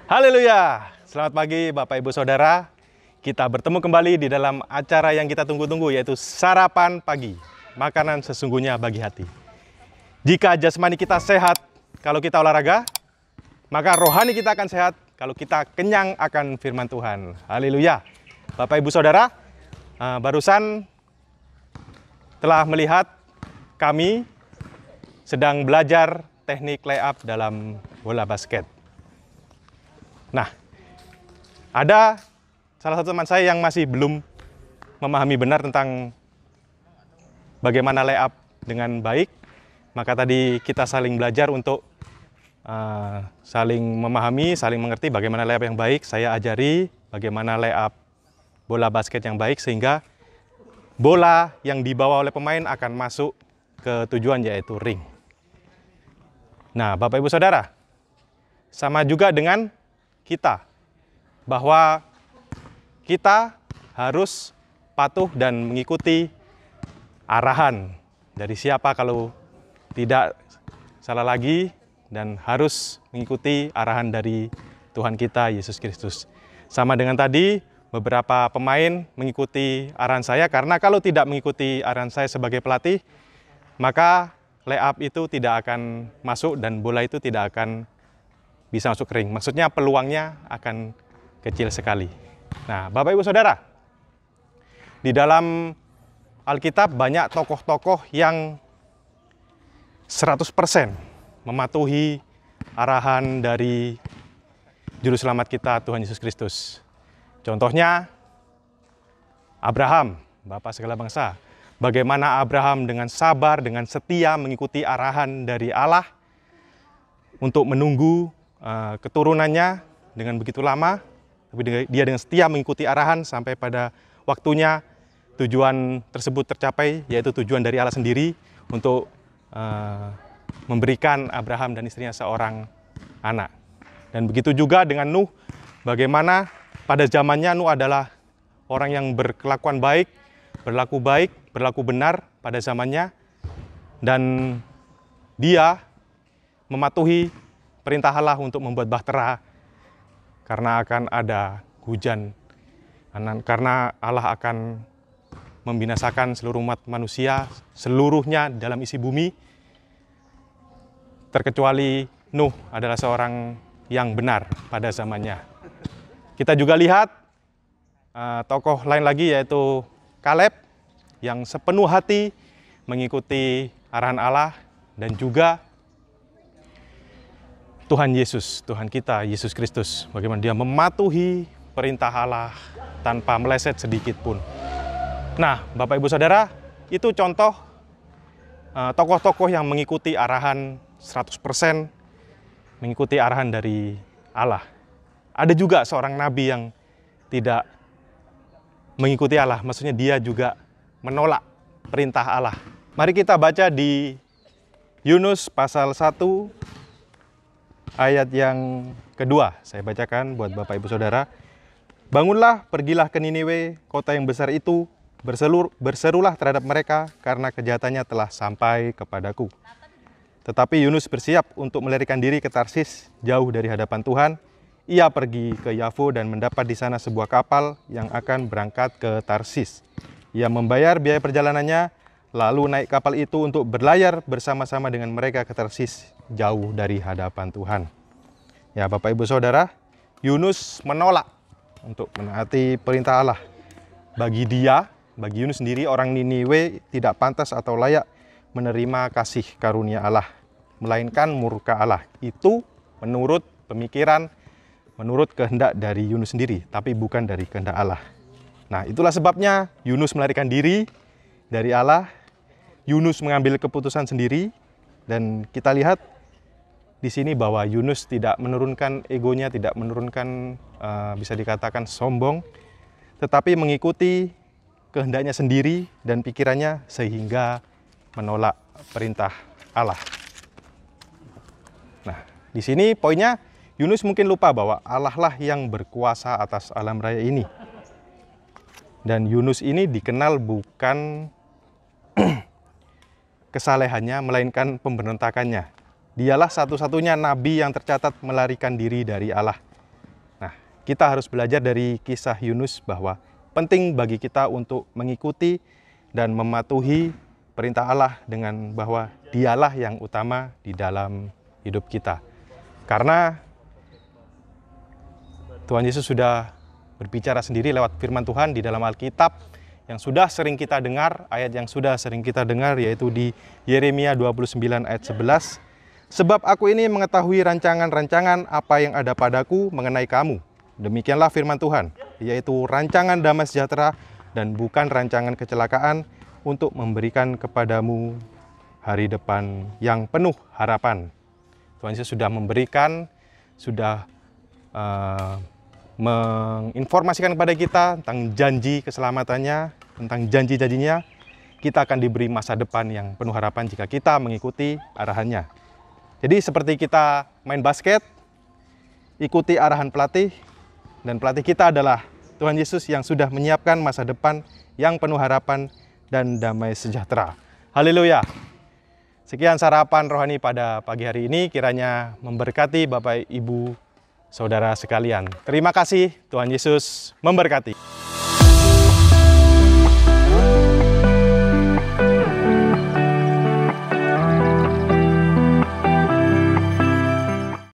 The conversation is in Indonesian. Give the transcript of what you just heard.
Haleluya! Selamat pagi Bapak Ibu Saudara. Kita bertemu kembali di dalam acara yang kita tunggu-tunggu, yaitu Sarapan Pagi, makanan sesungguhnya bagi hati. Jika jasmani kita sehat kalau kita olahraga, maka rohani kita akan sehat kalau kita kenyang akan firman Tuhan. Haleluya! Bapak Ibu Saudara, barusan telah melihat kami sedang belajar teknik layup dalam bola basket. Nah, ada salah satu teman saya yang masih belum memahami benar tentang bagaimana layup dengan baik. Maka tadi kita saling belajar untuk saling memahami, saling mengerti bagaimana layup yang baik. Saya ajari bagaimana layup bola basket yang baik, sehingga bola yang dibawa oleh pemain akan masuk ke tujuan, yaitu ring. Nah, Bapak Ibu Saudara, sama juga dengan kita, bahwa kita harus patuh dan mengikuti arahan dari siapa kalau tidak salah lagi, dan harus mengikuti arahan dari Tuhan kita Yesus Kristus. Sama dengan tadi, beberapa pemain mengikuti arahan saya, karena kalau tidak mengikuti arahan saya sebagai pelatih, maka layup itu tidak akan masuk dan bola itu tidak akan bisa masuk ring. Maksudnya peluangnya akan kecil sekali. Nah, Bapak Ibu Saudara, di dalam Alkitab banyak tokoh-tokoh yang 100% mematuhi arahan dari Juru Selamat kita, Tuhan Yesus Kristus. Contohnya, Abraham, Bapa segala bangsa. Bagaimana Abraham dengan sabar, dengan setia mengikuti arahan dari Allah untuk menunggu keturunannya dengan begitu lama, tapi dia dengan setia mengikuti arahan sampai pada waktunya tujuan tersebut tercapai, yaitu tujuan dari Allah sendiri untuk memberikan Abraham dan istrinya seorang anak. Dan begitu juga dengan Nuh, bagaimana pada zamannya Nuh adalah orang yang berkelakuan baik, berlaku benar pada zamannya, dan dia mematuhi perintah Allah untuk membuat bahtera karena akan ada hujan, karena Allah akan membinasakan seluruh umat manusia seluruhnya dalam isi bumi, terkecuali Nuh adalah seorang yang benar pada zamannya. Kita juga lihat tokoh lain lagi, yaitu Kaleb, yang sepenuh hati mengikuti arahan Allah, dan juga Tuhan Yesus, Tuhan kita, Yesus Kristus, bagaimana dia mematuhi perintah Allah tanpa meleset sedikit pun. Nah, Bapak Ibu Saudara, itu contoh tokoh-tokoh yang mengikuti arahan 100%, mengikuti arahan dari Allah. Ada juga seorang nabi yang tidak mengikuti Allah, maksudnya dia juga menolak perintah Allah. Mari kita baca di Yunus pasal 1, ayat yang kedua. Saya bacakan buat Bapak Ibu Saudara. Bangunlah, pergilah ke Niniwe, kota yang besar itu, berserulah terhadap mereka karena kejahatannya telah sampai kepadaku. Tetapi Yunus bersiap untuk melarikan diri ke Tarsis jauh dari hadapan Tuhan. Ia pergi ke Yafo dan mendapat di sana sebuah kapal yang akan berangkat ke Tarsis. Ia membayar biaya perjalanannya, lalu naik kapal itu untuk berlayar bersama-sama dengan mereka ke Tarsis jauh dari hadapan Tuhan. Ya, Bapak Ibu Saudara, Yunus menolak untuk menaati perintah Allah. Bagi Yunus sendiri, orang Niniwe tidak pantas atau layak menerima kasih karunia Allah, melainkan murka Allah. Itu menurut pemikiran, menurut kehendak dari Yunus sendiri, tapi bukan dari kehendak Allah. Nah, itulah sebabnya Yunus melarikan diri dari Allah. Yunus mengambil keputusan sendiri, dan kita lihat di sini bahwa Yunus tidak menurunkan egonya, tidak menurunkan bisa dikatakan sombong, tetapi mengikuti kehendaknya sendiri dan pikirannya sehingga menolak perintah Allah. Nah, di sini poinnya Yunus mungkin lupa bahwa Allah lah yang berkuasa atas alam raya ini. Dan Yunus ini dikenal bukan kesalehannya, melainkan pemberontakannya. Dialah satu-satunya nabi yang tercatat melarikan diri dari Allah. Nah, kita harus belajar dari kisah Yunus bahwa penting bagi kita untuk mengikuti dan mematuhi perintah Allah dengan bahwa Dialah yang utama di dalam hidup kita. Karena Tuhan Yesus sudah berbicara sendiri lewat firman Tuhan di dalam Alkitab yang sudah sering kita dengar, ayat yang sudah sering kita dengar, yaitu di Yeremia 29 ayat 11. Sebab aku ini mengetahui rancangan-rancangan apa yang ada padaku mengenai kamu. Demikianlah firman Tuhan, yaitu rancangan damai sejahtera dan bukan rancangan kecelakaan, untuk memberikan kepadamu hari depan yang penuh harapan. Tuhan Yesus sudah memberikan, sudah menginformasikan kepada kita tentang janji keselamatannya, tentang janji-janjinya. Kita akan diberi masa depan yang penuh harapan jika kita mengikuti arahannya. Jadi seperti kita main basket, ikuti arahan pelatih, dan pelatih kita adalah Tuhan Yesus yang sudah menyiapkan masa depan yang penuh harapan dan damai sejahtera. Haleluya. Sekian sarapan rohani pada pagi hari ini, kiranya memberkati Bapak Ibu Saudara sekalian. Terima kasih, Tuhan Yesus memberkati.